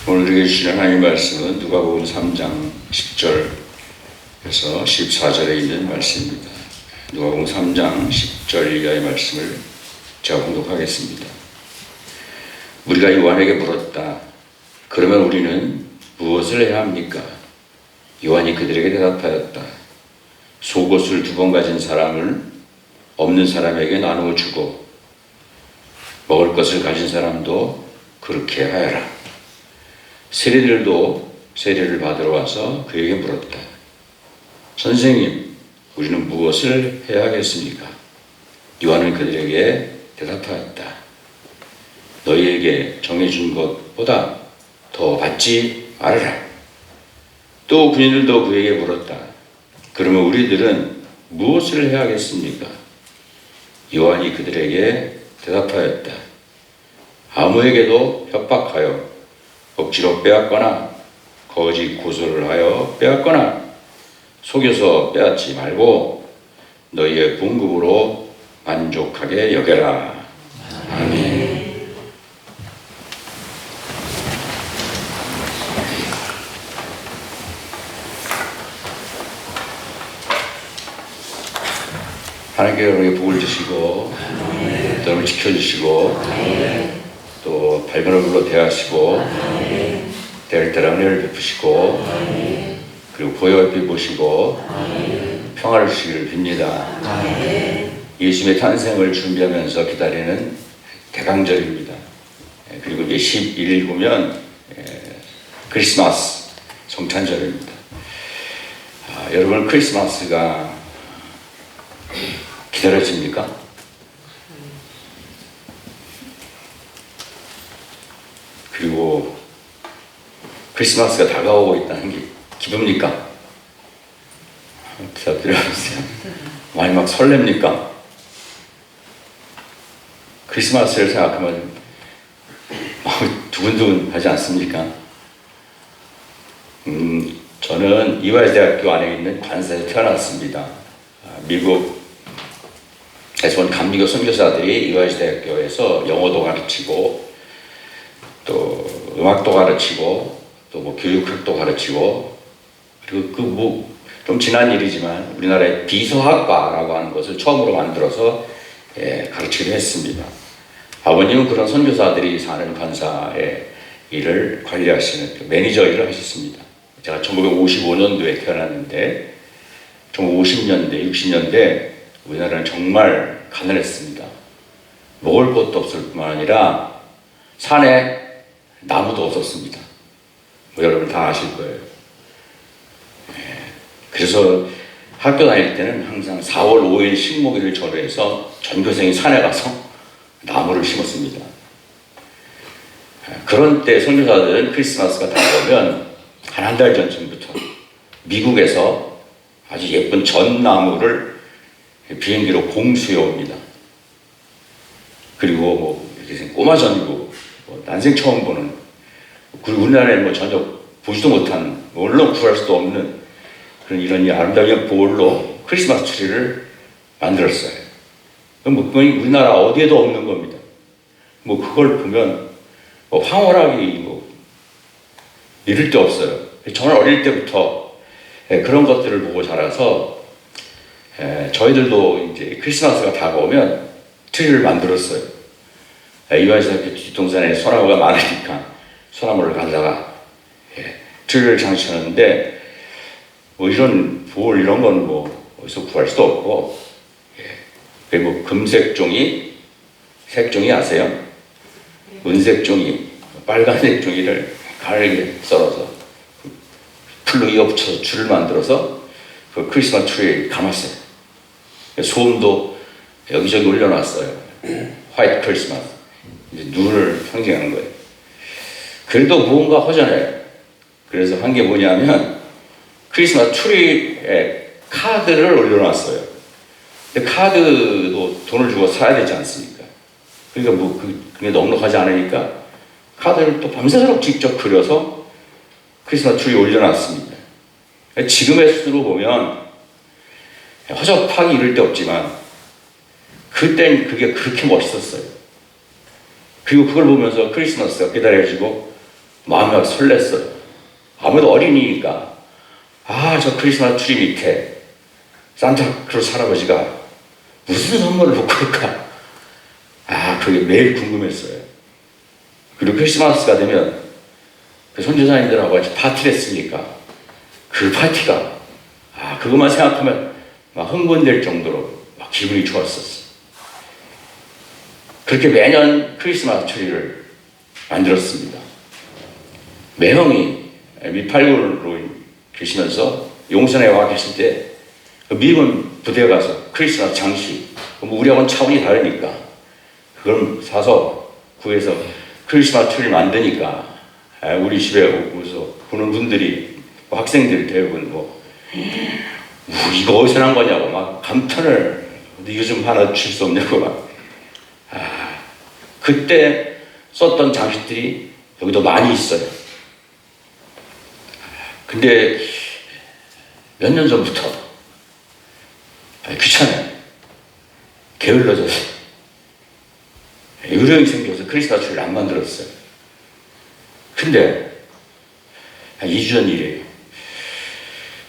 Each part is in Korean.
오늘 우리에게 주시는 하나님의 말씀은 누가복음 3장 10절에서 14절에 있는 말씀입니다. 누가복음 3장 10절 이하의 말씀을 제가 봉독하겠습니다. 우리가 요한에게 물었다. 그러면 우리는 무엇을 해야 합니까? 요한이 그들에게 대답하였다. 속옷을 2번 가진 사람은 없는 사람에게 나누어 주고 먹을 것을 가진 사람도 그렇게 하여라. 세리들도 세례를 받으러 와서 그에게 물었다. 선생님, 우리는 무엇을 해야 하겠습니까? 요한은 그들에게 대답하였다. 너희에게 정해준 것보다 더 받지 말아라. 또 군인들도 그에게 물었다. 그러면 우리들은 무엇을 해야 하겠습니까? 요한이 그들에게 대답하였다. 아무에게도 협박하여 억지로 빼앗거나 거짓 고소를 하여 빼앗거나 속여서 빼앗지 말고 너희의 봉급으로 만족하게 여겨라. 아멘. 하나님께 여러분에게 복을 주시고 여러분을 지켜주시고 또 밝은 얼굴로 대하시고 대할 때랑 은혜를 베푸시고 그리고 보혈빛 보시고 평화를 주시기를 빕니다. 예수님의 탄생을 준비하면서 기다리는 대강절입니다. 그리고 이제 11일 보면 크리스마스 성탄절입니다. 여러분 크리스마스가 기다려집니까? 그리고 크리스마스가 다가오고 있다는 게 기쁩니까? 대답드려보세요. 많이 막 설렙니까? 크리스마스를 생각하면 두근두근 하지 않습니까? 저는 이화여대학교 안에 있는 관사에서 태어났습니다. 미국에서 온 감리교 선교사들이 이화여대학교에서 영어도 가르치고 또 음악도 가르치고 또 뭐 교육학도 가르치고 그리고 좀 지난 일이지만 우리나라의 비서학과라고 하는 것을 처음으로 만들어서 가르치기도 했습니다. 아버님은 그런 선교사들이 사는 관사의 일을 관리하시는 매니저 일을 하셨습니다. 제가 1955년도에 태어났는데 1950년대, 60년대 우리나라는 정말 가난했습니다. 먹을 것도 없을 뿐만 아니라 산에 나무도 없었습니다. 뭐 여러분 다 아실 거예요. 그래서 학교 다닐 때는 항상 4월 5일 식목일을 전후해서 전교생이 산에 가서 나무를 심었습니다. 그런 때 선교사들은 크리스마스가 다가오면 한 달 전쯤부터 미국에서 아주 예쁜 전나무를 비행기로 공수해 옵니다. 그리고 뭐 이렇게 꼬마 전이고 난생 처음 보는, 그리고 우리나라에 전혀 보지도 못한, 물론 구할 수도 없는 그런 이런 아름다운 볼로 크리스마스 트리를 만들었어요. 그건 우리나라 어디에도 없는 겁니다. 그걸 보면 황홀하기 이를 데 없어요. 저는 어릴 때부터 그런 것들을 보고 자라서 저희들도 이제 크리스마스가 다가오면 트리를 만들었어요. 이화여대학교 뒷동산에 소나무가 많으니까 소나무를 가져다가 트리를 장식하는데 이런 볼 이런 건 어디서 구할 수도 없고 금색 종이, 색종이 아세요? 은색 종이, 빨간색 종이를 가늘게 썰어서 풀로 이어붙여서 줄을 만들어서 그 크리스마스 트리에 감았어요. 소음도 여기저기 올려놨어요. 화이트 크리스마스, 이제 눈을 상징하는 거예요. 그래도 무언가 허전해요. 그래서 한 게 뭐냐면 크리스마스 트리에 카드를 올려놨어요. 근데 카드도 돈을 주고 사야 되지 않습니까? 그러니까 그게 넉넉하지 않으니까 카드를 또 밤새도록 직접 그려서 크리스마스 트리에 올려놨습니다. 지금의 수로 보면 허접하기 이를 데 없지만 그땐 그게 그렇게 멋있었어요. 그리고 그걸 보면서 크리스마스가 기다려지고 마음이 막 설렜어요. 아무래도 어린이니까 저 크리스마스 트리 밑에 산타크로스 할아버지가 무슨 선물을 놓고 올까? 그게 매일 궁금했어요. 그리고 크리스마스가 되면 그 선교사님들하고 같이 파티를 했으니까 그 파티가 그것만 생각하면 막 흥분될 정도로 막 기분이 좋았었어요. 그렇게 매년 크리스마스 트리를 만들었습니다. 매형이 미팔군으로 계시면서 용산에 와 계실 때 미군 부대에 가서 크리스마스 장식, 우리하고는 차원이 다르니까 그걸 사서 구해서 크리스마스 트리를 만드니까 우리 집에 오면서 보는 분들이 학생들 대부분 이거 어디서 난 거냐고 막 감탄을, 이거 좀 하나 줄 수 없냐고 막. 그때 썼던 장식들이 여기도 많이 있어요. 근데 몇 년 전부터 귀찮아요. 게을러져서 요령이 생겨서 크리스마스 트리를 안 만들었어요. 근데 한 2주 전 일이에요.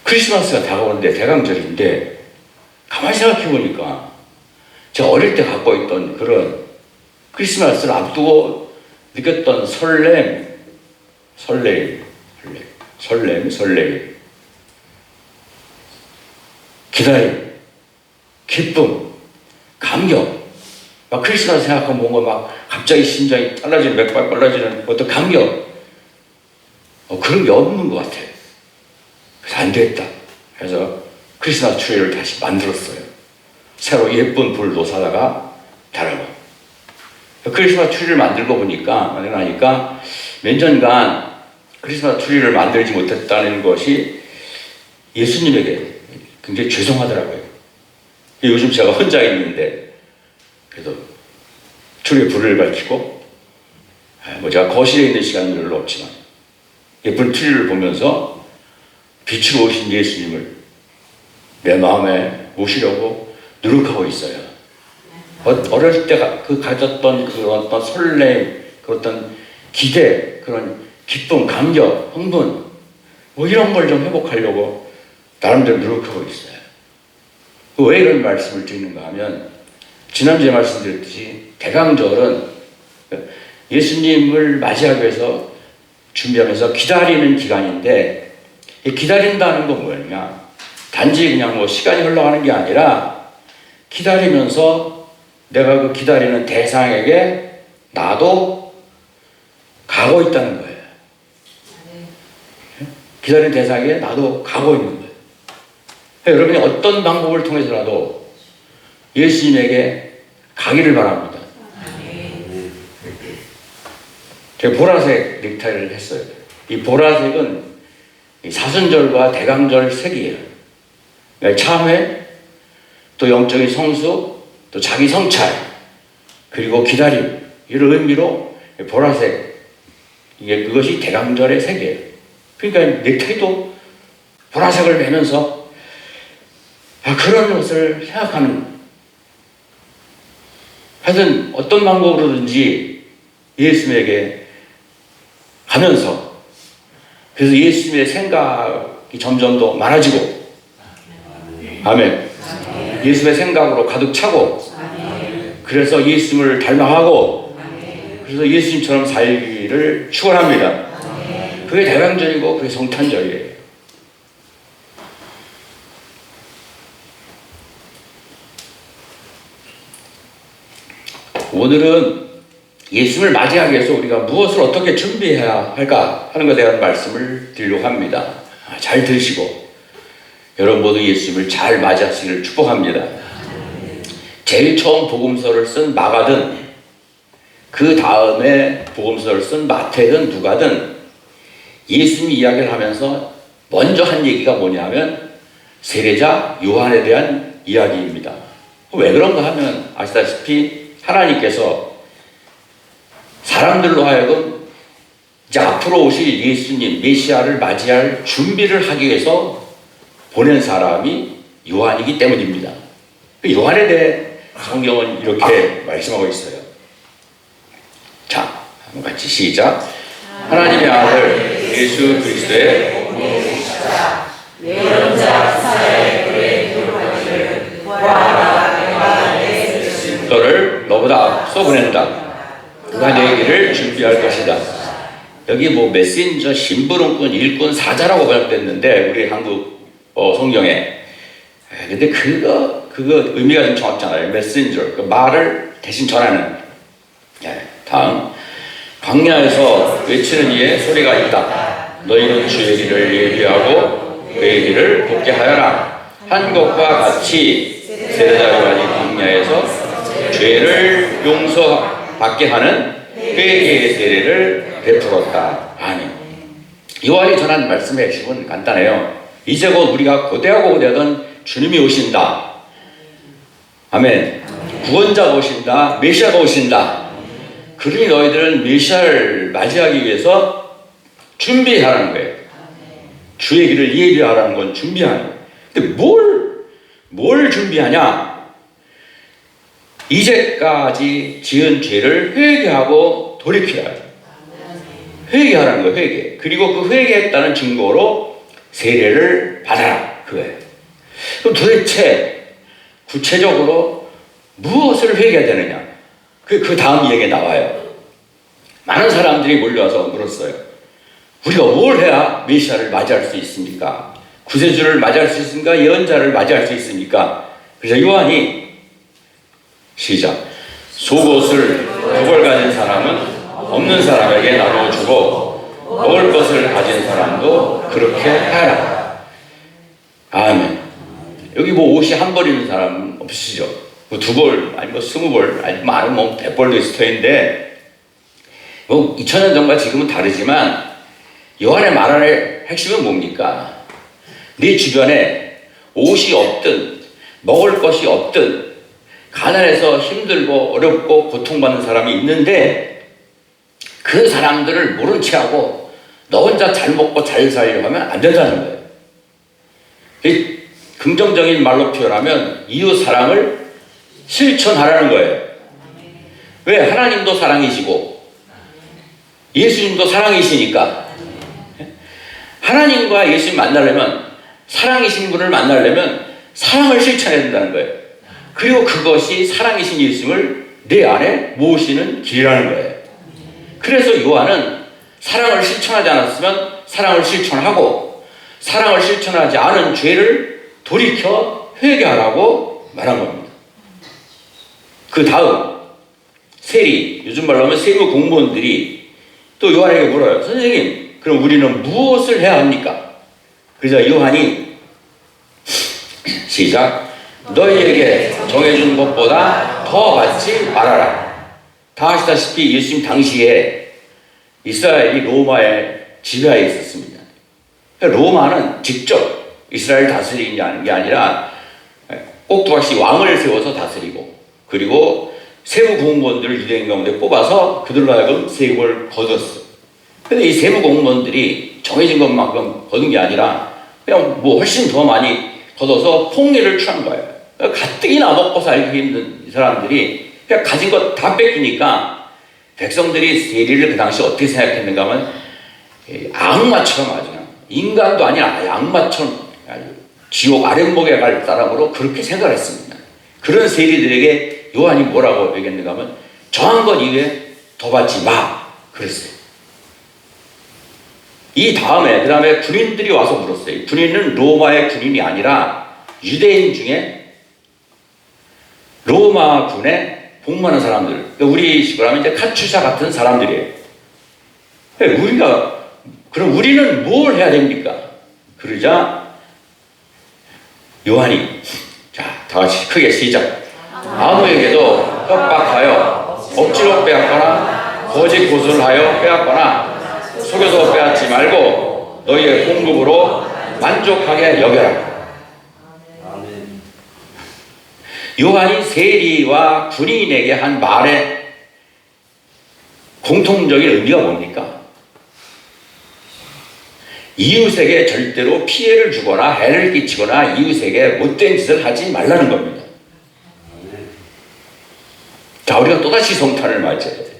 크리스마스가 다가오는데 대강절인데 가만히 생각해 보니까 제가 어릴 때 갖고 있던 그런 크리스마스를 앞두고 느꼈던 설렘, 기다림, 기쁨, 감격. 막 크리스마스 생각하면 뭔가 막 갑자기 심장이 빨라지는, 맥박 빨라지는 어떤 감격. 그런 게 없는 것 같아요. 그래서 안 되겠다. 그래서 크리스마스 트리를 다시 만들었어요. 새로 예쁜 불도 사다가 달아고. 크리스마스 트리를 만들고 나니까 몇 년간 크리스마스 트리를 만들지 못했다는 것이 예수님에게 굉장히 죄송하더라고요. 요즘 제가 혼자 있는데 그래도 트리에 불을 밝히고 제가 거실에 있는 시간은 별로 없지만 예쁜 트리를 보면서 빛으로 오신 예수님을 내 마음에 모시려고 노력하고 있어요. 어렸을 때 가졌던 그 어떤 설렘, 그 어떤 기대, 그런 기쁨, 감격, 흥분, 이런 걸 좀 회복하려고 나름대로 노력하고 있어요. 왜 이런 말씀을 드리는가 하면, 지난주에 말씀드렸듯이 대강절은 예수님을 맞이하기 위해서 준비하면서 기다리는 기간인데, 이 기다린다는 건 뭐였냐? 단지 그냥 시간이 흘러가는 게 아니라 기다리면서 내가 그 기다리는 대상에게 나도 가고 있다는 거예요. 기다리는 대상에게 나도 가고 있는 거예요. 여러분이 어떤 방법을 통해서라도 예수님에게 가기를 바랍니다. 제가 보라색 넥타이를 했어요. 이 보라색은 사순절과 대강절 색이에요. 참회, 또 영적인 성수, 또 자기 성찰, 그리고 기다림, 이런 의미로 보라색, 그것이 대강절의 색이에요. 그러니까 넥타이도 보라색을 매면서 그런 것을 생각하는, 하여튼 어떤 방법으로든지 예수님에게 가면서, 그래서 예수님의 생각이 점점 더 많아지고, 아멘. 예수님의 생각으로 가득 차고, 그래서 예수님을 닮아가고, 그래서 예수님처럼 살기를 축원합니다. 그게 대강절이고 그게 성탄절이에요. 오늘은 예수님을 맞이하기 위해서 우리가 무엇을 어떻게 준비해야 할까 하는 것에 대한 말씀을 드리려고 합니다. 잘 들으시고 여러분 모두 예수님을 잘 맞이하시기를 축복합니다. 제일 처음 복음서를 쓴 마가든 그 다음에 복음서를 쓴 마태든 누가든 예수님 이야기를 하면서 먼저 한 얘기가 뭐냐면 세례자 요한에 대한 이야기입니다. 왜 그런가 하면 아시다시피 하나님께서 사람들로 하여금 이제 앞으로 오실 예수님 메시아를 맞이할 준비를 하기 위해서 보낸 사람이 요한이기 때문입니다. 요한에 대해 성경은 이렇게 말씀하고 있어요. 한번 같이 시작. 하나님의 아들 예수 그리스도의 너를 너보다 앞서 보낸다. 그가 내 길을 준비할 것이다. 여기 뭐 메신저, 심부름꾼, 일꾼, 사자라고 번역됐는데 우리 한국 성경에. 근데 그거 의미가 좀 정확잖아요. 메신저, 그 말을 대신 전하는. 다음, 광야에서 외치는 이의 소리가 있다. 너희는 주의 길을 예비하고 그의 길을 곱게 하여라. 한 것과 같이 세례자요한이 광야에서 죄를 용서받게 하는 회개의 세례를 베풀었다. 아멘. 요한이 전한 말씀의 핵심은 간단해요. 이제 곧 우리가 고대하고 고대하던 주님이 오신다. 아멘. 구원자가 오신다. 메시아가 오신다. 그러니 너희들은 메시아를 맞이하기 위해서 준비하라는 거예요. 주의 길을 예비하라는 건 준비하는 거예요. 근데 뭘 준비하냐? 이제까지 지은 죄를 회개하고 돌이켜야 돼. 회개하라는 거예요. 회개. 그리고 그 회개했다는 증거로 세례를 받아라. 그거예요. 그럼 도대체 구체적으로 무엇을 회개해야 되느냐? 그 다음 이야기에 나와요. 많은 사람들이 몰려와서 물었어요. 우리가 뭘 해야 메시아를 맞이할 수 있습니까? 구세주를 맞이할 수 있습니까? 예언자를 맞이할 수 있습니까? 그래서 요한이 시작. 속옷을 두 벌 가진 사람은 없는 사람에게 나눠 주고 먹을 것을 가진 사람도 그렇게 하라. 아멘. 여기 뭐 옷이 한 벌이는 사람 없으시죠? 뭐 두 벌, 아니 뭐 20벌, 아니 많은 뭐 100벌도 있을 터인데, 뭐 2000년 전과 지금은 다르지만 요한의 말의 핵심은 뭡니까? 네 주변에 옷이 없든 먹을 것이 없든 가난해서 힘들고 어렵고 고통받는 사람이 있는데 그 사람들을 모른 채 하고 너 혼자 잘 먹고 잘 살려고 하면 안 된다는 거예요. 이 긍정적인 말로 표현하면 이웃 사랑을 실천하라는 거예요. 왜? 하나님도 사랑이시고 예수님도 사랑이시니까. 하나님과 예수님 만나려면, 사랑이신 분을 만나려면 사랑을 실천해야 된다는 거예요. 그리고 그것이 사랑이신 예수님을 내 안에 모시는 길이라는 거예요. 그래서 요한은 사랑을 실천하지 않았으면 사랑을 실천하고, 사랑을 실천하지 않은 죄를 돌이켜 회개하라고 말한 겁니다. 그 다음 세리, 요즘 말로 하면 세무 공무원들이 또 요한에게 물어요. 선생님, 그럼 우리는 무엇을 해야 합니까? 그래서 요한이 시작. 너희에게 정해준 것보다 더 받지 말아라. 다 아시다시피 예수님 당시에 이스라엘이 로마의 지배하에 있었습니다. 로마는 직접 이스라엘 다스리는 게 아니라 꼭두각시 왕을 세워서 다스리고, 그리고 세무공무원들을 유대인 가운데 뽑아서 그들로 하여금 세금을 거뒀어. 근데 이 세무공무원들이 정해진 것만큼 거둔 게 아니라 그냥 뭐 훨씬 더 많이 걷어서 폭리를 취한 거예요. 가뜩이나 먹고 살기 힘든 이 사람들이 그냥 가진 것 다 뺏기니까 백성들이 세리를 그 당시 어떻게 생각했는가 하면 악마처럼 아주 그냥 인간도 아니라 악마처럼 지옥 아랫목에 갈 사람으로 그렇게 생각을 했습니다. 그런 세리들에게 요한이 뭐라고 얘기했는가 하면 정한 것 이외에 더 받지 마 그랬어요. 이 다음에 그 다음에 군인들이 와서 물었어요. 군인은 로마의 군인이 아니라 유대인 중에 로마 군에 복무하는 사람들, 그러니까 우리 식으로 하면 이제 카투샤 같은 사람들이에요. 그럼 우리는 뭘 해야 됩니까? 그러자 요한이, 자, 다 같이 크게 시작. 아무에게도 협박하여 억지로 빼앗거나 거짓 고소를 하여 빼앗거나 속여서 빼앗지 말고 너희의 공급으로 만족하게 여겨라. 요한이 세리와 군인에게 한 말의 공통적인 의미가 뭡니까? 이웃에게 절대로 피해를 주거나 해를 끼치거나 이웃에게 못된 짓을 하지 말라는 겁니다. 자, 우리가 또다시 성탄을 맞이해야 돼.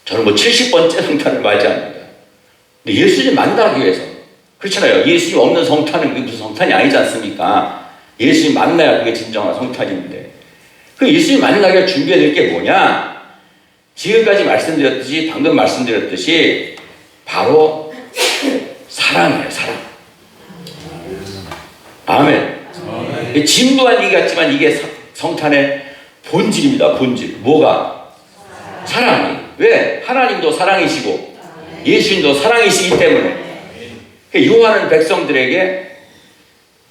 저는 뭐 70번째 성탄을 맞이합니다. 근데 예수님 만나기 위해서. 그렇잖아요. 예수님 없는 성탄은 그게 무슨 성탄이 아니지 않습니까? 예수님 만나야 그게 진정한 성탄인데. 그 예수님 만나기 위해 준비해야 될 게 뭐냐? 지금까지 말씀드렸듯이, 방금 말씀드렸듯이, 바로 사랑이에요, 사랑. 아멘. 진부한 얘기 같지만 이게 성탄의 본질입니다, 본질. 뭐가? 사랑이. 왜? 하나님도 사랑이시고 예수님도 사랑이시기 때문에. 요한은 백성들에게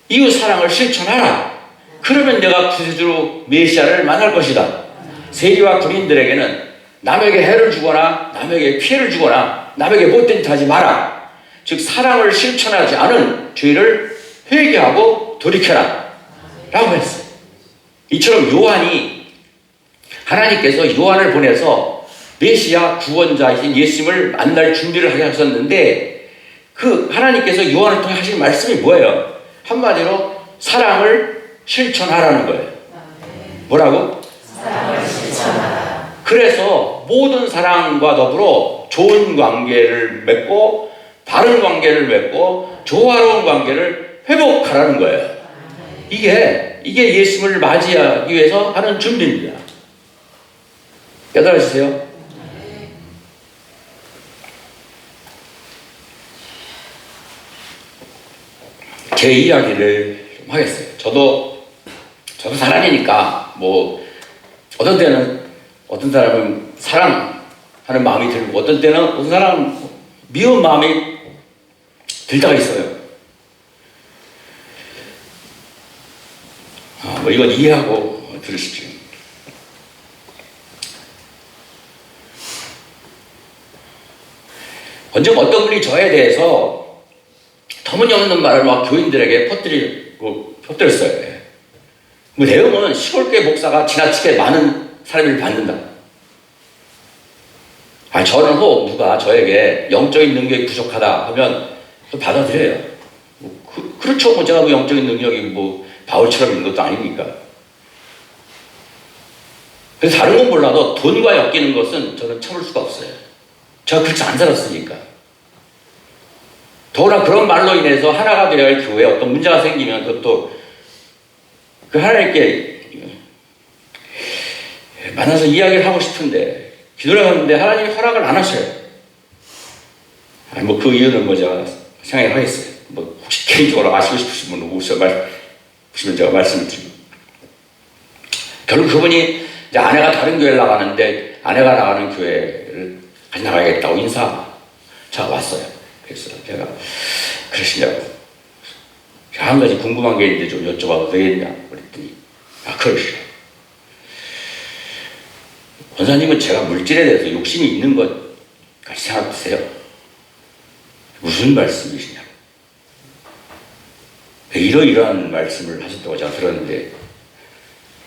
이웃 사랑을 실천하라. 그러면 내가 구세주로 메시아를 만날 것이다. 세리와 군인들에게는 남에게 해를 주거나 남에게 피해를 주거나 남에게 못된 짓 하지 마라. 즉 사랑을 실천하지 않은 죄를 회개하고 돌이켜라 라고 했어요. 이처럼 요한이, 하나님께서 요한을 보내서 메시아 구원자이신 예수님을 만날 준비를 하게 하셨는데, 그 하나님께서 요한을 통해 하신 말씀이 뭐예요? 한마디로 사랑을 실천하라는 거예요. 뭐라고? 사랑을 실천하라. 그래서 모든 사랑과 더불어 좋은 관계를 맺고 바른 관계를 맺고 조화로운 관계를 회복하라는 거예요. 이게 예수님을 맞이하기 위해서 하는 준비입니다. 깨달으세요? 제 이야기를 좀 하겠어요. 저도 사람이니까, 뭐, 어떤 때는, 어떤 사람은 사랑하는 마음이 들고, 어떤 때는, 어떤 사람은 미운 마음이 들 때가 있어요. 뭐, 이건 이해하고 들으십시오. 언젠가 어떤 분이 저에 대해서 터무니없는 말을 막 교인들에게 퍼뜨렸어요. 그 내용은 시골교회 목사가 지나치게 많은 사람을 받는다. 저는 혹 누가 저에게 영적인 능력이 부족하다 하면 받아들여요. 그렇죠. 뭐 제가 뭐 영적인 능력이 뭐 바울처럼 있는 것도 아니니까. 그래서 다른 건 몰라도 돈과 엮이는 것은 저는 참을 수가 없어요. 제가 그렇게 안 살았으니까. 더구나 그런 말로 인해서 하나가 되어야 할 교회에 어떤 문제가 생기면 그것도 그 하나님께 만나서 이야기를 하고 싶은데 기도를 하는데 하나님이 허락을 안 하셔요. 뭐 그 이유는 뭐 제가 생각하겠어요. 뭐 혹시 개인적으로 아시고 싶으신 분은 오시면 제가 말씀을 드리고. 결국 그분이 이제 아내가 다른 교회를 나가는데 아내가 나가는 교회를 같이 나가야겠다고 인사가 왔어요. 그래서 제가 그러시냐고, 한 가지 궁금한 게 있는데 좀 여쭤봐도 되겠냐 그랬더니 그러시죠. 권사님은 제가 물질에 대해서 욕심이 있는 것 같이 생각하세요? 무슨 말씀이시냐고. 이러이러한 말씀을 하셨다고 제가 들었는데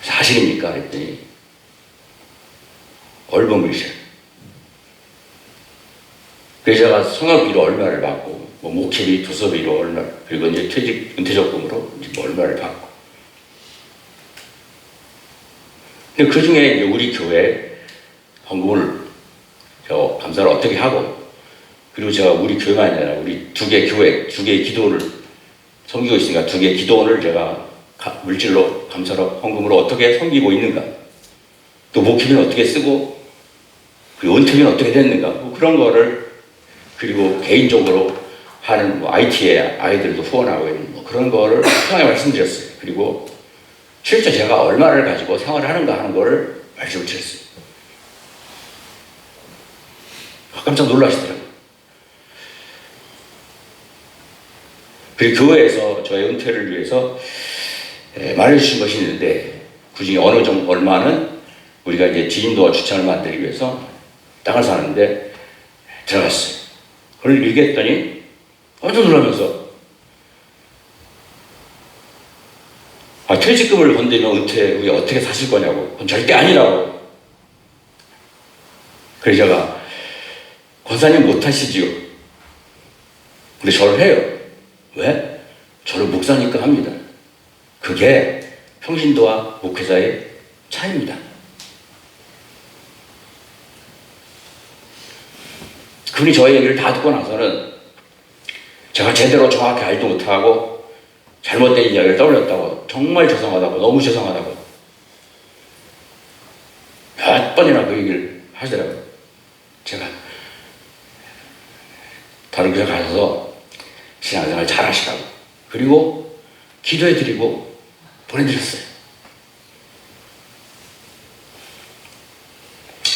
사실입니까? 그랬더니 얼버무리셔요. 그래서 제가 성악비로 얼마를 받고, 뭐 목회비, 도서비로 얼마, 그리고 이제 퇴직, 은퇴적금으로 이제 뭐 얼마를 받고. 근데 그 중에 이제 우리 교회 헌금을 제가 감사를 어떻게 하고, 그리고 제가 우리 교회가 아니라 우리 두 개 교회, 두 개의 기도원을 섬기고 있으니까 두 개의 기도원을 제가 물질로, 감사로, 헌금으로 어떻게 섬기고 있는가. 또 목회비는 어떻게 쓰고, 그리고 은퇴비는 어떻게 됐는가. 뭐 그런 거를, 그리고 개인적으로 하는 뭐 IT의 아이들도 후원하고 있는 뭐 그런 거를 평에 말씀드렸어요. 그리고 실제 제가 얼마를 가지고 생활을 하는가 하는 거를 말씀을 드렸어요. 깜짝 놀라시더라고요. 그리고 교회에서 저의 은퇴를 위해서 말해주신 것이 있는데, 그 중에 어느 정도 얼마는 우리가 이제 지인도와 주차를 만들기 위해서 땅을 사는데 들어갔어요. 그걸 읽겠더니 깜짝 놀라면서 퇴직금을 건드리면 은퇴 후에 어떻게 사실 거냐고. 그건 절대 아니라고. 그래서 제가 권사님 못하시지요. 근데 저를 해요. 왜? 저를 목사니까 합니다. 그게 평신도와 목회자의 차이입니다. 그분이 저의 얘기를 다 듣고 나서는 제가 제대로 정확히 알지 못하고 잘못된 이야기를 떠올렸다고, 정말 죄송하다고, 너무 죄송하다고 몇 번이나 그 얘기를 하시더라고요. 제가 다른 교회 가셔서 신앙생활 잘 하시라고, 그리고 기도해드리고 보내드렸어요.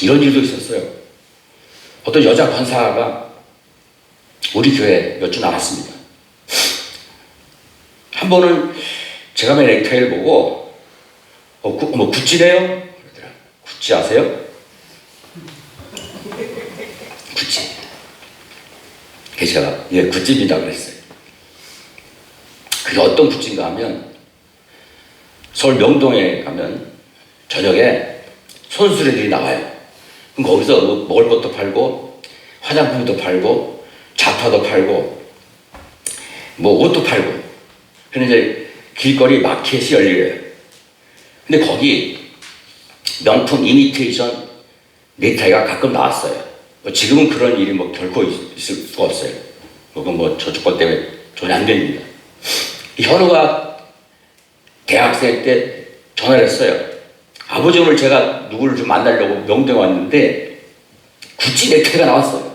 이런 일도 있었어요. 어떤 여자 권사가 우리 교회에 몇 주 나왔습니다. 한 번은 제가 맨 넥타이를 보고 구찌래요? 그러더라고요. 구찌 아세요? 구찌. 그래서 제가 예, 구찌입니다 그랬어요. 그게 어떤 구찌인가 하면 서울 명동에 가면 저녁에 손수레들이 나와요. 그럼 거기서 먹을 것도 팔고 화장품도 팔고 잡화도 팔고 뭐 옷도 팔고, 그런데 이제 길거리 마켓이 열려요. 근데 거기 명품 이미테이션 넥타이가 가끔 나왔어요. 지금은 그런 일이 뭐 결코 있을 수가 없어요. 그건 뭐 저쪽 것 때문에 전혀 안 됩니다. 현우가 대학생 때 전화를 했어요. 아버지 오늘 제가 누구를 좀 만나려고 명동에 왔는데 구찌 넥타이가 나왔어요.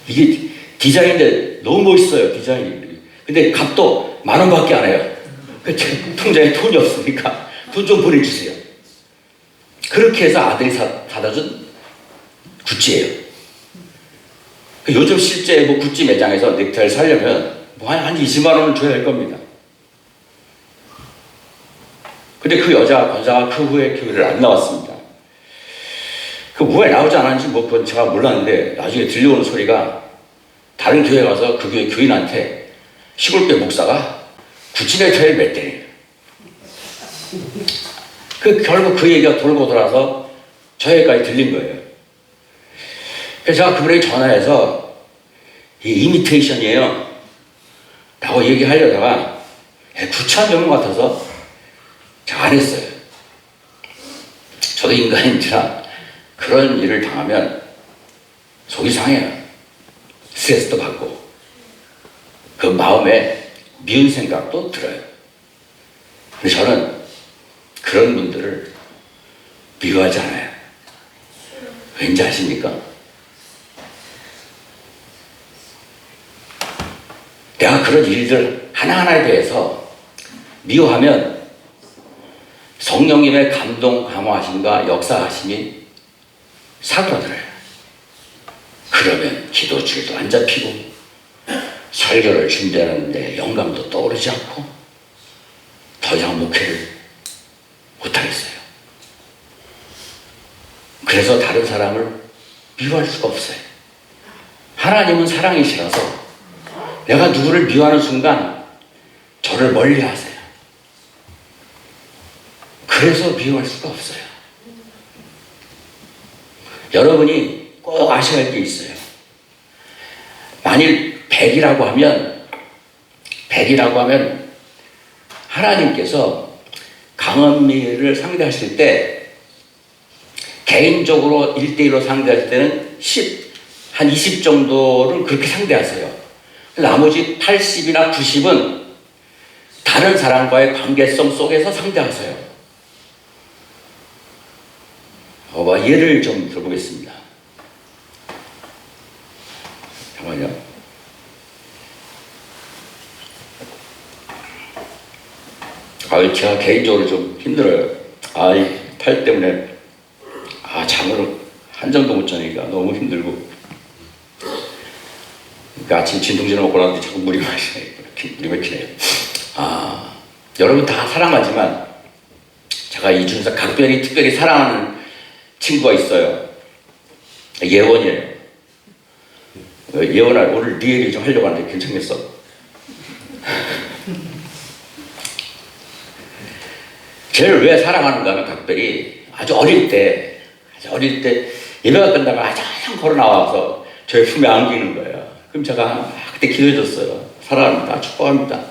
이게 디자인인데 너무 멋있어요, 디자인이. 근데 값도 10,000원밖에 안 해요. 제 통장에 돈이 없으니까 돈 좀 보내주세요. 그렇게 해서 아들이 사다 준 구찌예요. 요즘 실제 뭐 구찌 매장에서 넥타이를 사려면 뭐 한 20만 원을 줘야 할 겁니다. 근데 그 여자 권사가 그 후에 교회를 안 나왔습니다. 그 왜 나오지 않았는지 뭐 그건 제가 몰랐는데 나중에 들려오는 소리가 다른 교회 가서 그 교회 교인한테 시골교회 목사가 구찌 넥타이를 맸대요. 결국 그 얘기가 돌고 돌아서 저에게까지 들린 거예요. 그래서 제가 그분에게 전화해서 이 이미테이션이에요 라고 얘기하려다가 구차한 경우 같아서 제가 안 했어요. 저도 인간인지라 그런 일을 당하면 속이 상해요. 스트레스도 받고 그 마음에 미운 생각도 들어요. 근데 저는 그런 분들을 미워하지 않아요. 왠지 아십니까? 내가 그런 일들 하나하나에 대해서 미워하면 성령님의 감동, 감화하심과 역사하심이 사그라들어요. 그러면 기도줄도 안 잡히고 설교를 준비하는데 영감도 떠오르지 않고 더 이상 목회를 못하겠어요. 그래서 다른 사람을 미워할 수가 없어요. 하나님은 사랑이시라서 내가 누구를 미워하는 순간 저를 멀리 하세요. 그래서 미워할 수가 없어요. 여러분이 꼭 아셔야 할 게 있어요. 만일 100이라고 하면 하나님께서 강은미를 상대하실 때 개인적으로 1대1로 상대할 때는 한 20 정도는 그렇게 상대하세요. 나머지 80이나 90은 다른 사람과의 관계성 속에서 상대하세요. 예를 좀 들어보겠습니다. 잠깐만요. 제가 개인적으로 좀 힘들어요. 이 팔 때문에 잠을 한 잠도 못 자니까 너무 힘들고. 그러니까 아침 진통제를 먹고 나서 자꾸 물이 막히네요. 여러분 다 사랑하지만 제가 이 중에서 각별히 특별히 사랑하는 친구가 있어요. 예원이에요. 예원아, 오늘 네 얘기 좀 하려고 하는데 괜찮겠어? 쟤를 왜 사랑하는가 하면 각별히 아주 어릴 때 예배가 끝나면 아장 걸어 나와서 저의 품에 안기는 거예요. 그럼 제가 그때 기도해줬어요. 사랑합니다. 축복합니다.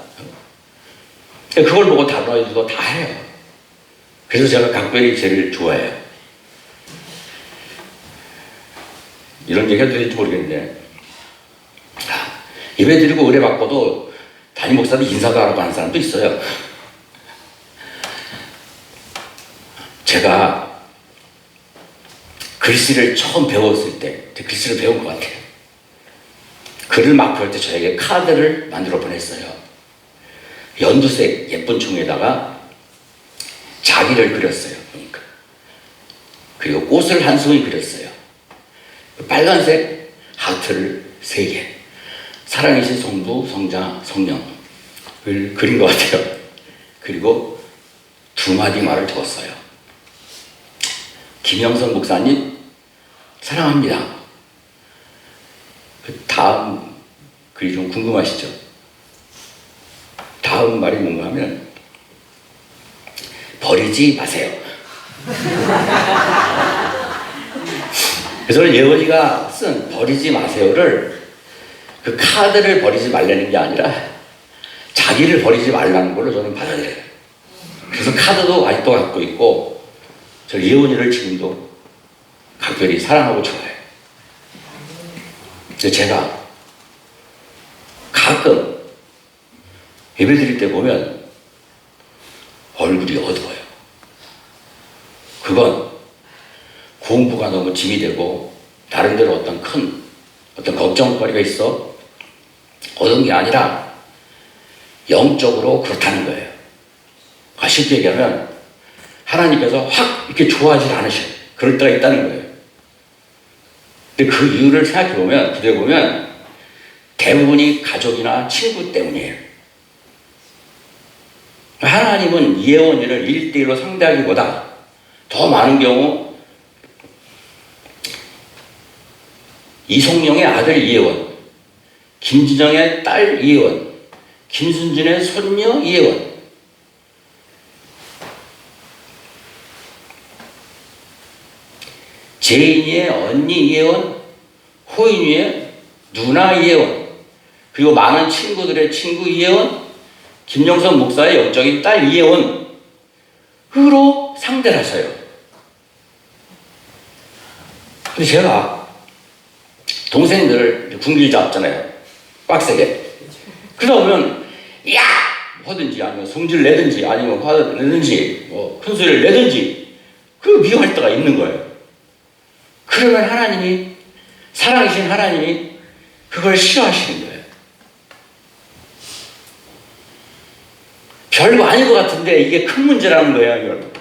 그걸 보고 다른 아이들도 다 해요. 그래서 제가 각별히 쟤를 좋아해요. 이런 얘기 해도 될지 모르겠는데, 예배 드리고 의뢰 받고도 담임 목사도 인사도 하라고 하는 사람도 있어요. 제가 글씨를 처음 배웠을 때, 글씨를 배운 것 같아요. 글을 막 배울 때 저에게 카드를 만들어 보냈어요. 연두색 예쁜 종이에다가 자기를 그렸어요. 그러니까. 그리고 꽃을 한 송이 그렸어요. 빨간색 하트를 3개. 사랑이신 성부, 성자, 성령을 그린 것 같아요. 그리고 2마디 말을 적었어요. 김영선 목사님, 사랑합니다. 다음 글이 좀 궁금하시죠? 다음 말이 뭔가 하면, 버리지 마세요. 그래서 예원이가 쓴 버리지 마세요를, 그 카드를 버리지 말라는 게 아니라 자기를 버리지 말라는 걸로 저는 받아들여요. 그래서 카드도 아직도 갖고 있고, 저 예원이를 지금도 각별히 사랑하고 좋아해요. 근데 제가 가끔 예배 드릴 때 보면 얼굴이 어두워요. 그건 공부가 너무 짐이 되고 나름대로 어떤 큰 걱정거리가 있어 어두운 게 아니라 영적으로 그렇다는 거예요. 쉽게 얘기하면 하나님께서 확 이렇게 좋아하지 않으셔요. 그럴 때가 있다는 거예요. 근데 그 이유를 생각해보면, 기대해보면 대부분이 가족이나 친구 때문이에요. 하나님은 예원이를 1대1로 상대하기보다 더 많은 경우 이송영의 아들 이혜원, 김진영의 딸 이혜원, 김순진의 손녀 이혜원, 제인이의 언니 이혜원, 호인이의 누나 이혜원, 그리고 많은 친구들의 친구 이혜원, 김영선 목사의 영적인 딸 이혜원으로 상대를 하셔요. 근데 제가 동생들을 군길 잡잖아요. 빡세게. 그러다 보면 야! 하든지 아니면 성질 내든지 아니면 화를 내든지 큰 소리를 내든지 그 미워할 때가 있는 거예요. 그러면 하나님이, 사랑이신 하나님이 그걸 싫어하시는 거예요. 별거 아닌 것 같은데 이게 큰 문제라는 거예요, 여러분.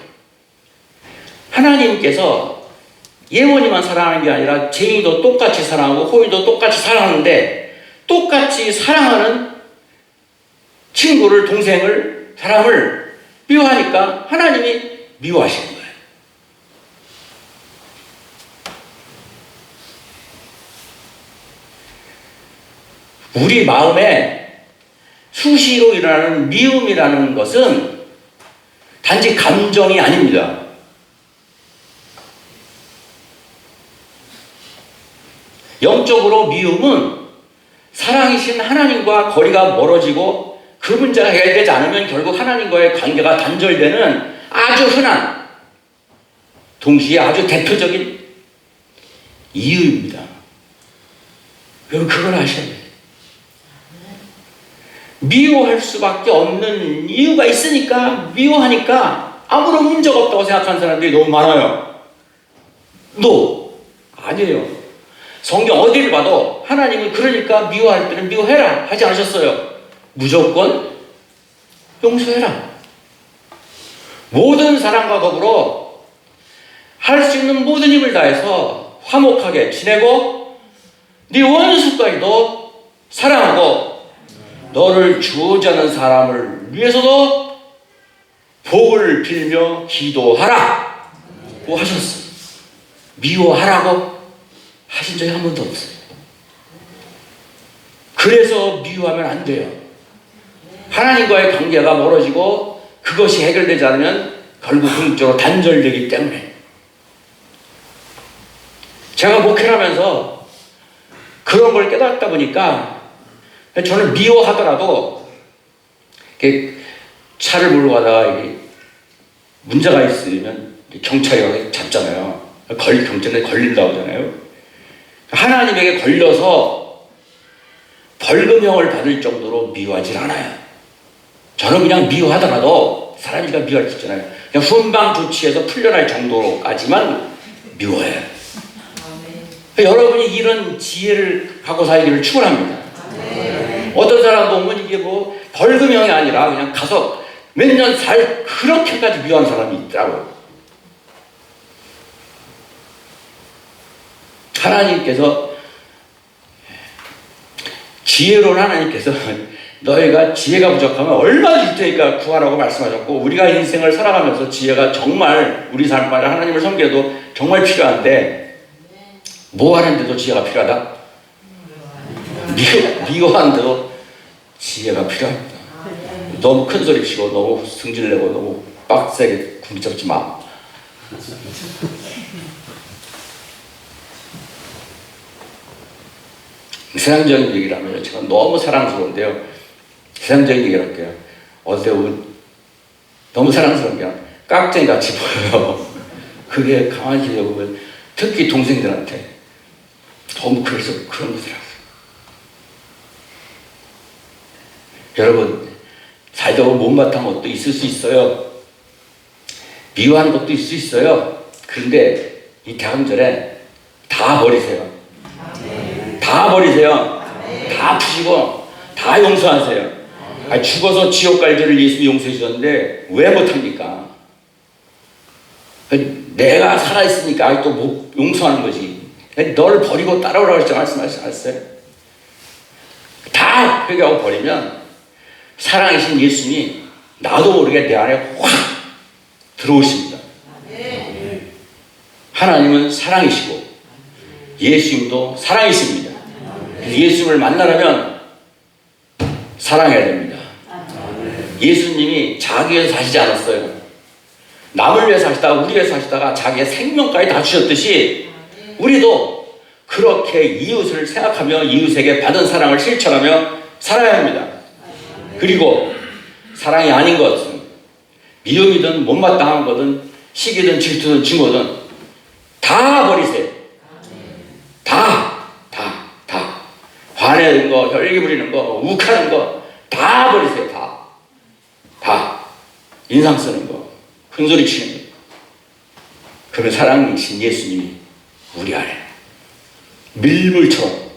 하나님께서 예원이만 사랑하는 게 아니라 제이도 똑같이 사랑하고 호이도 똑같이 사랑하는데, 똑같이 사랑하는 친구를, 동생을, 사람을 미워하니까 하나님이 미워하시는 거예요. 우리 마음에 수시로 일어나는 미움이라는 것은 단지 감정이 아닙니다. 영적으로 미움은 사랑이신 하나님과 거리가 멀어지고 그 문제가 해결되지 않으면 결국 하나님과의 관계가 단절되는 아주 흔한, 동시에 아주 대표적인 이유입니다. 여러분 그걸 아셔야 돼요. 미워할 수밖에 없는 이유가 있으니까, 미워하니까 아무런 문제가 없다고 생각하는 사람들이 너무 많아요. 아니에요. 성경 어디를 봐도 하나님은 그러니까 미워할 때는 미워해라 하지 않으셨어요. 무조건 용서해라. 모든 사람과 더불어 할 수 있는 모든 힘을 다해서 화목하게 지내고 네 원수까지도 사랑하고 너를 주저하는 사람을 위해서도 복을 빌며 기도하라고 하셨어요. 미워하라고 하신 적이 한 번도 없어요. 그래서 미워하면 안 돼요. 하나님과의 관계가 멀어지고 그것이 해결되지 않으면 결국 궁극적으로 단절되기 때문에. 제가 목회를 하면서 그런 걸 깨닫다 보니까 저는 미워하더라도 차를 몰고 가다가 문제가 있으면 경찰이 와서 잡잖아요. 경찰에 걸린다고 하잖아요. 하나님에게 걸려서 벌금형을 받을 정도로 미워하지 않아요. 저는 그냥 미워하더라도 사람이니까 미워할 수 있잖아요. 그냥 훈방 조치해서 풀려날 정도로까지만 미워해요. 여러분이 이런 지혜를 갖고 살기를 축원합니다. 어떤 사람 보면 이게 뭐 벌금형이 아니라 그냥 가서 몇 년 살 그렇게까지 미워하는 사람이 있더라고요. 하나님께서 지혜로운 하나님께서 너희가 지혜가 부족하면 얼마나 줄 테니까 구하라고 말씀하셨고, 우리가 인생을 살아가면서 지혜가 정말 우리 삶마다 하나님을 섬겨도 정말 필요한데, 뭐 하는데도 지혜가 필요하다? 미워하는데도 지혜가 필요합니다. 너무 큰 소리 치고 너무 승질내고 너무 빡세게 굶잡지 마. 세상적인 얘기를 하면 제가 너무 사랑스러운데요. 세상적인 얘기를 할게요. 어제 너무 사랑스러운 게 깍쟁이 같이 보여요. 그게 가만히 보면 특히 동생들한테 너무 그래서 그런 거더라고요. 여러분, 살다 보면 못마땅한 것도 있을 수 있어요. 미워하는 것도 있을 수 있어요. 그런데 이 대강절에 다 버리세요. 다 버리세요. 다 푸시고 다 용서하세요. 죽어서 지옥 갈 죄를 예수님이 용서해 주셨는데 왜 못합니까? 내가 살아있으니까 아직도 못 용서하는 거지. 너를 버리고 따라오라고 했죠. 말씀하셨어요. 다 회개하고 버리면 사랑이신 예수님이 나도 모르게 내 안에 확 들어오십니다. 하나님은 사랑이시고 예수님도 사랑이십니다. 예수님을 만나려면 사랑해야 됩니다. 예수님이 자기 위해서 사시지 않았어요. 남을 위해서 사시다가 우리 위해서 사시다가 자기의 생명까지 다 주셨듯이 우리도 그렇게 이웃을 생각하며 이웃에게 받은 사랑을 실천하며 살아야 합니다. 그리고 사랑이 아닌 것은 미움이든 못마땅한 거든 시기든 질투든 증오든 다 버리세요. 다 화내는 거, 혈기 부리는 거, 욱하는 거 다 버리세요. 다 인상 쓰는 거, 큰소리 치는 거. 그러면 사랑이신 예수님이 우리 안에 밀물처럼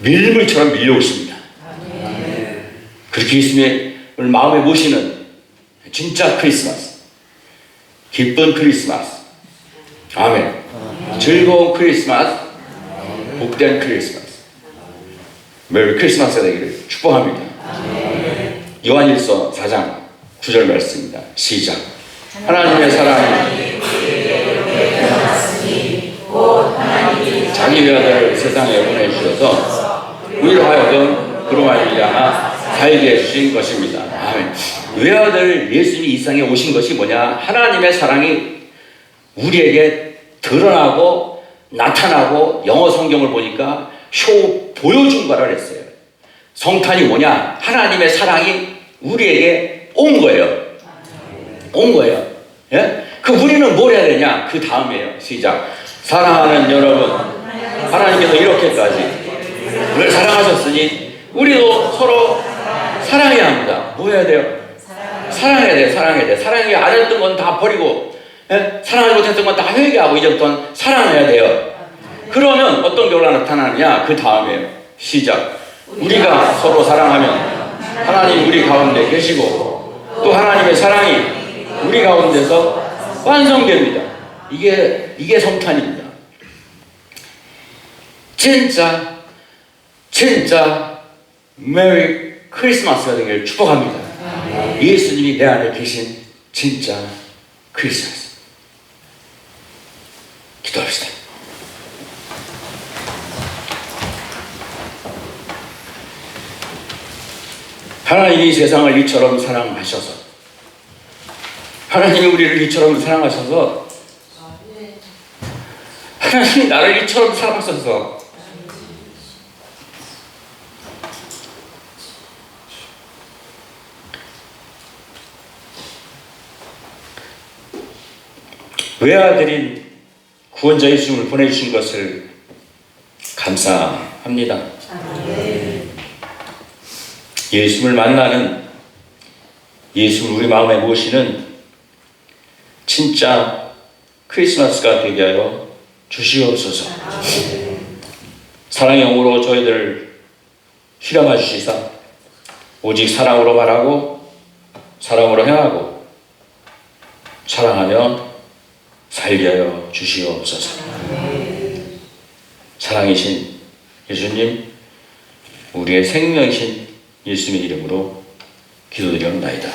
밀려오십니다. 그렇게 예수님을 마음에 모시는 진짜 크리스마스, 기쁜 크리스마스, 아멘. 즐거운 크리스마스, 복된 크리스마스, 메리 크리스마스가 되기를 축복합니다. 요한일서 4장 9절 말씀입니다. 시작. 하나님의 사랑이 자기 외아들을 세상에 보내주셔서 우리로 하여금 그로 말미암아 살게 해주신 것입니다. 아멘. 외아들 예수님이 이 세상에 오신 것이 뭐냐? 하나님의 사랑이 우리에게 드러나고 나타나고, 영어 성경을 보니까 보여준 거라 그랬어요. 성탄이 뭐냐? 하나님의 사랑이 우리에게 온 거예요. 예? 그 우리는 뭘 해야 되냐? 그 다음이에요. 시작. 사랑하는 여러분, 하나님께서 이렇게까지 우리를 사랑하셨으니 우리도 서로 사랑해야 합니다. 뭐 해야 돼요? 사랑해야 돼. 사랑이 안 했던 건 다 버리고, 예? 사랑하지 못했던 건 다 회개하고 이제부터는 사랑해야 돼요. 그러면 어떤 결과가 나타나느냐? 그 다음에요. 시작. 우리가 서로 사랑하면 하나님 우리 가운데 계시고 또 하나님의 사랑이 우리 가운데서 완성됩니다. 이게 성탄입니다. 진짜 메리 크리스마스가 되기를 축복합니다. 예수님이 내 안에 계신 진짜 크리스마스. 기도합시다. 하나님이 세상을 이처럼 사랑하셔서, 하나님이 우리를 이처럼 사랑하셔서, 하나님이 나를 이처럼 사랑하셔서 외아들인 구원자 예수님을 보내주신 것을 감사합니다. 예수님을 만나는, 예수를 우리 마음에 모시는 진짜 크리스마스가 되게 하여 주시옵소서. 사랑의 영으로 저희들을 휘감아 주시사 오직 사랑으로 말하고 사랑으로 행하고 사랑하며 살게 하여 주시옵소서. 사랑이신 예수님, 우리의 생명이신 예수님의 이름으로 기도드리옵나이다.